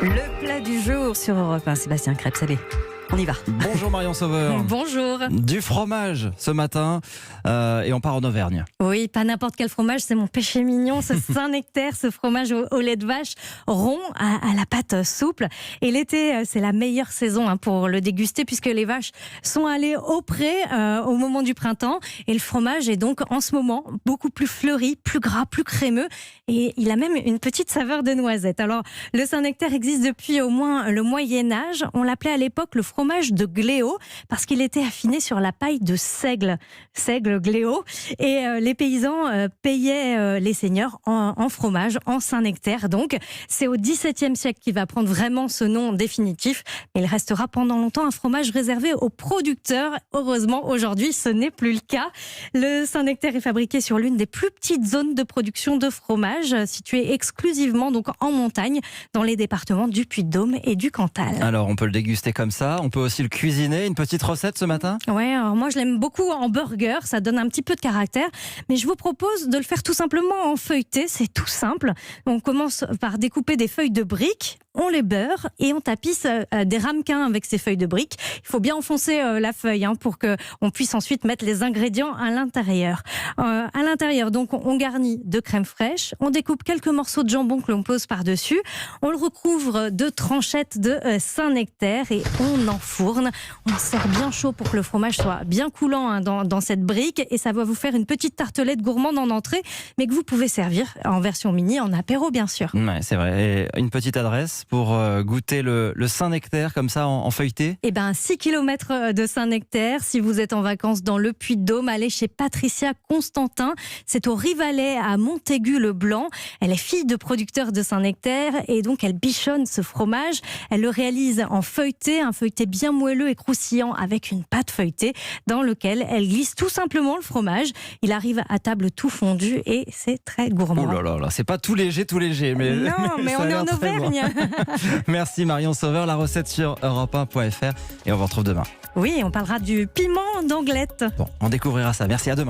Le plat du jour sur Europe 1, Sébastien Krebs, allez, on y va. Bonjour Marion Sauveur. Bonjour. Du fromage ce matin et on part en Auvergne. Oui, pas n'importe quel fromage, c'est mon péché mignon, ce Saint-Nectaire, ce fromage au lait de vache rond à la pâte souple. Et l'été, c'est la meilleure saison pour le déguster puisque les vaches sont allées au pré au moment du printemps. Et le fromage est donc en ce moment beaucoup plus fleuri, plus gras, plus crémeux. Et il a même une petite saveur de noisette. Alors, le Saint-Nectaire existe depuis au moins le Moyen-Âge. On l'appelait à l'époque le fromage de Gléo parce qu'il était affiné sur la paille de seigle Gléo. Et les paysans payaient les seigneurs en fromage, en Saint-Nectaire. Donc, c'est au XVIIe siècle qu'il va prendre vraiment ce nom définitif. Mais il restera pendant longtemps un fromage réservé aux producteurs. Heureusement, aujourd'hui, ce n'est plus le cas. Le Saint-Nectaire est fabriqué sur l'une des plus petites zones de production de fromage, située exclusivement donc en montagne, dans les départements du Puy-de-Dôme et du Cantal. Alors, on peut le déguster comme ça. On peut aussi le cuisiner. Une petite recette ce matin ? Ouais, alors moi je l'aime beaucoup en burger, ça donne un petit peu de caractère, mais je vous propose de le faire tout simplement en feuilleté, c'est tout simple. On commence par découper des feuilles de briques, on les beurre et on tapisse des ramequins avec ces feuilles de briques. Il faut bien enfoncer la feuille pour qu'on puisse ensuite mettre les ingrédients à l'intérieur. À l'intérieur, donc, on garnit de crème fraîche, on découpe quelques morceaux de jambon que l'on pose par-dessus, on le recouvre de tranchettes de Saint-Nectaire et on enfourne. On sert bien chaud pour que le fromage soit bien coulant dans cette brique et ça va vous faire une petite tartelette gourmande en entrée, mais que vous pouvez servir en version mini, en apéro bien sûr. Ouais, c'est vrai. Et une petite adresse pour goûter le Saint-Nectaire comme ça en feuilleté ? 6 km de Saint-Nectaire. Si vous êtes en vacances dans le Puy-de-Dôme, allez chez Patricia Constantin. C'est au Rivalet à Montaigu-le-Blanc. Elle est fille de producteur de Saint-Nectaire et donc elle bichonne ce fromage. Elle le réalise en feuilleté, un feuilleté bien moelleux et croustillant avec une pâte feuilletée dans lequel elle glisse tout simplement le fromage. Il arrive à table tout fondu et c'est très gourmand. Oh là là là, c'est pas tout léger. Mais non, mais on est en Auvergne. Merci Marion Sauveur, la recette sur europe1.fr et on vous retrouve demain. Oui, on parlera du piment d'Anglette. Bon, on découvrira ça. Merci, à demain.